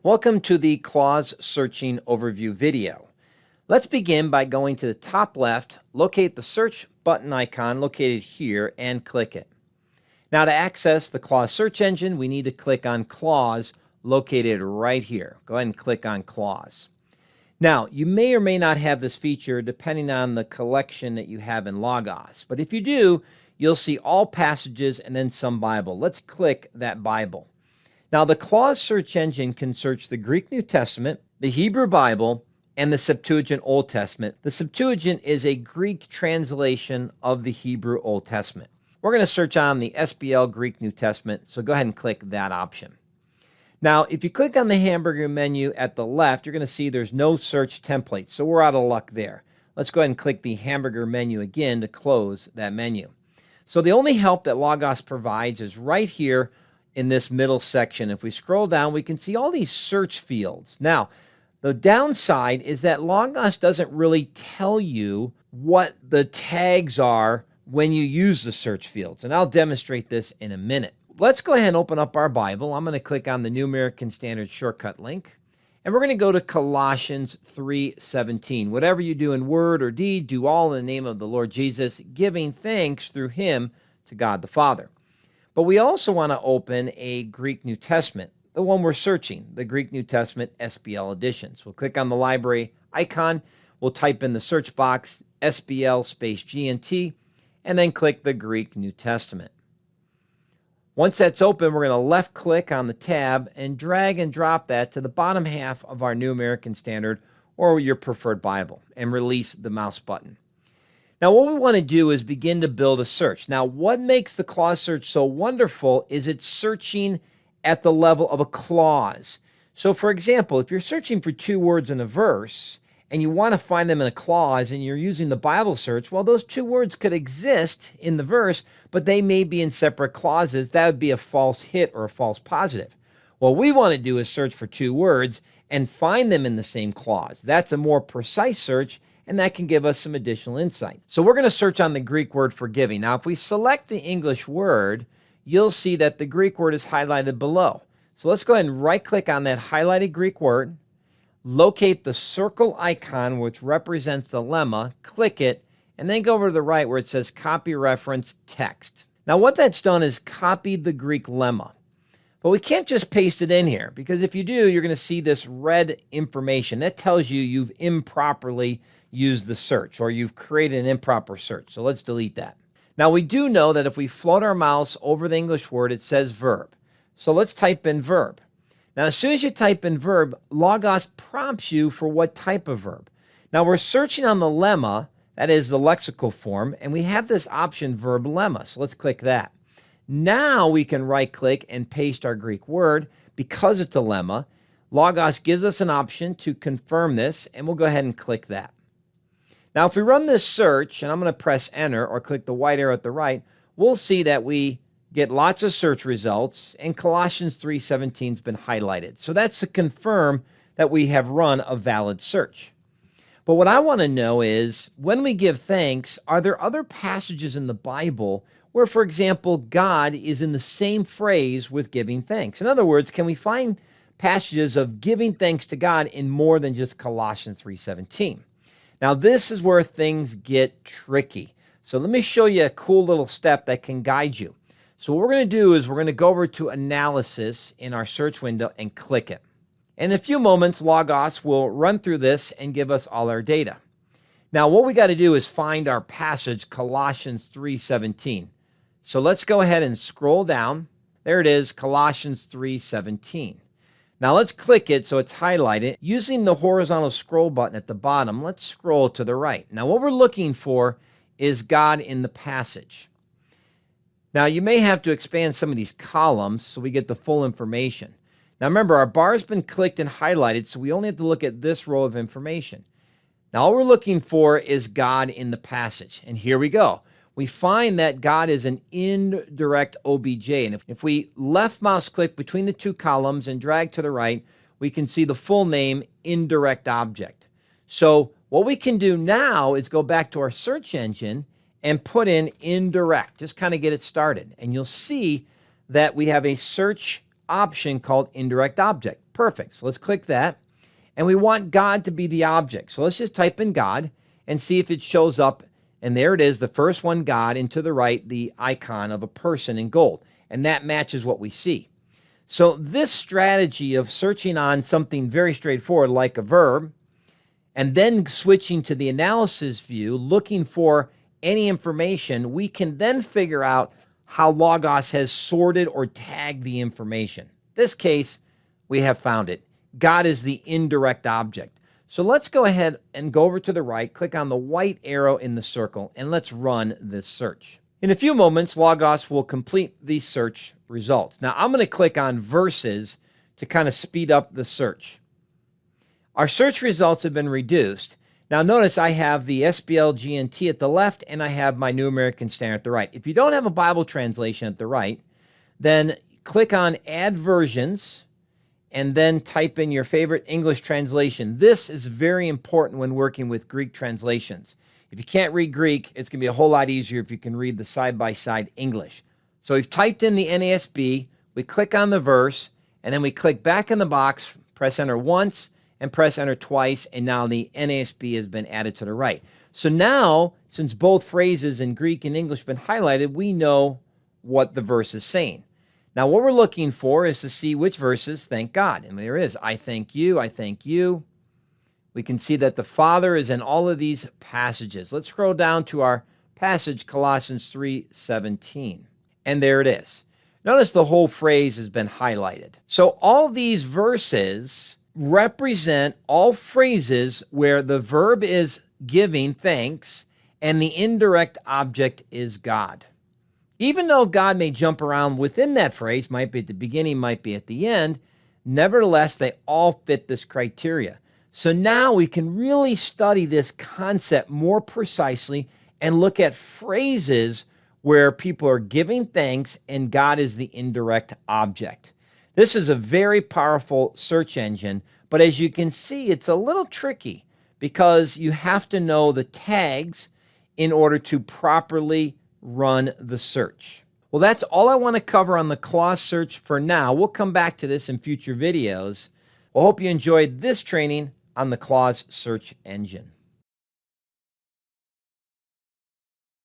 Welcome to the clause searching overview video. Let's begin by going to the top left, locate the search button icon located here, and click it. Now to access the clause search engine, we need to click on clause located right here. Go ahead and click on clause. Now, you may or may not have this feature depending on the collection that you have in Logos, but if you do, you'll see all passages and then some Bible. Let's click that Bible. Now, the clause search engine can search the Greek New Testament, the Hebrew Bible, and the Septuagint Old Testament. The Septuagint is a Greek translation of the Hebrew Old Testament. We're going to search on the SBL Greek New Testament, so go ahead and click that option. Now, if you click on the hamburger menu at the left, you're going to see there's no search template, so we're out of luck there. Let's go ahead and click the hamburger menu again to close that menu. So the only help that Logos provides is right here in this middle section. If we scroll down, we can see all these search fields. Now, the downside is that Logos doesn't really tell you what the tags are when you use the search fields, and I'll demonstrate this in a minute. Let's go ahead and open up our Bible. I'm going to click on the New American Standard shortcut link, and we're going to go to Colossians 3:17. Whatever you do in word or deed, do all in the name of the Lord Jesus, giving thanks through him to God the Father. But we also want to open a Greek New Testament, the one we're searching, the Greek New Testament SBL editions. We'll click on the library icon. We'll type in the search box SBL space GNT, and then click the Greek New Testament. Once that's open, we're going to left click on the tab and drag and drop that to the bottom half of our New American Standard or your preferred Bible and release the mouse button. Now, what we want to do is begin to build a search. Now, what makes the clause search so wonderful is it's searching at the level of a clause. So, for example, if you're searching for two words in a verse and you want to find them in a clause and you're using the Bible search, well, those two words could exist in the verse, but they may be in separate clauses. That would be a false hit or a false positive. What we want to do is search for two words and find them in the same clause. That's a more precise search, and that can give us some additional insight. So we're going to search on the Greek word for giving. Now, if we select the English word, you'll see that the Greek word is highlighted below. So let's go ahead and right-click on that highlighted Greek word, locate the circle icon, which represents the lemma, click it, and then go over to the right where it says Copy Reference Text. Now, what that's done is copied the Greek lemma. But we can't just paste it in here, because if you do, you're going to see this red information. That tells you you've improperly used the search, or you've created an improper search. So let's delete that. Now, we do know that if we float our mouse over the English word, it says verb. So let's type in verb. Now, as soon as you type in verb, Logos prompts you for what type of verb. Now, we're searching on the lemma, that is the lexical form, and we have this option verb lemma. So let's click that. Now we can right-click and paste our Greek word. Because it's a lemma, Logos gives us an option to confirm this, and we'll go ahead and click that. Now, if we run this search, and I'm going to press enter or click the white arrow at the right, we'll see that we get lots of search results, and Colossians 3:17 has been highlighted. So that's to confirm that we have run a valid search. But what I want to know is, when we give thanks, are there other passages in the Bible where, for example, God is in the same phrase with giving thanks? In other words, can we find passages of giving thanks to God in more than just Colossians 3:17? Now, this is where things get tricky. So let me show you a cool little step that can guide you. So what we're going to do is we're going to go over to Analysis in our search window and click it. In a few moments, Logos will run through this and give us all our data. Now, what we got to do is find our passage, Colossians 3:17. So let's go ahead and scroll down. There it is, Colossians 3:17. Now let's click it so it's highlighted. Using the horizontal scroll button at the bottom, let's scroll to the right. Now what we're looking for is God in the passage. Now you may have to expand some of these columns so we get the full information. Now remember, our bar's been clicked and highlighted, so we only have to look at this row of information. Now all we're looking for is God in the passage. And here we go. We find that God is an indirect OBJ. And if we left mouse click between the two columns and drag to the right, we can see the full name, indirect object. So what we can do now is go back to our search engine and put in indirect, just kind of get it started. And you'll see that we have a search option called Indirect Object. Perfect. So let's click that. And we want God to be the object. So let's just type in God and see if it shows up. And there it is, the first one, God, and to the right, the icon of a person in gold. And that matches what we see. So this strategy of searching on something very straightforward like a verb, and then switching to the analysis view, looking for any information, we can then figure out how Logos has sorted or tagged the information. In this case, we have found it. God is the indirect object. So let's go ahead and go over to the right, click on the white arrow in the circle, and let's run this search. In a few moments, Logos will complete these search results. Now, I'm going to click on verses to kind of speed up the search. Our search results have been reduced. Now, notice I have the SBLGNT at the left, and I have my New American Standard at the right. If you don't have a Bible translation at the right, then click on Add Versions, and then type in your favorite English translation. This is very important when working with Greek translations. If you can't read Greek, it's going to be a whole lot easier if you can read the side-by-side English. So we've typed in the NASB, we click on the verse, and then we click back in the box, press enter once, and press enter twice, and now the NASB has been added to the right. So now, since both phrases in Greek and English have been highlighted, we know what the verse is saying. Now, what we're looking for is to see which verses thank God. And there is, I thank you, I thank you. We can see that the Father is in all of these passages. Let's scroll down to our passage, Colossians 3:17. And there it is. Notice the whole phrase has been highlighted. So all these verses represent all phrases where the verb is giving thanks and the indirect object is God. Even though God may jump around within that phrase, might be at the beginning, might be at the end, nevertheless, they all fit this criteria. So now we can really study this concept more precisely and look at phrases where people are giving thanks and God is the indirect object. This is a very powerful search engine, but as you can see, it's a little tricky because you have to know the tags in order to properly run the search. Well, that's all I want to cover on the clause search for now. We'll come back to this in future videos. I hope you enjoyed this training on the clause search engine.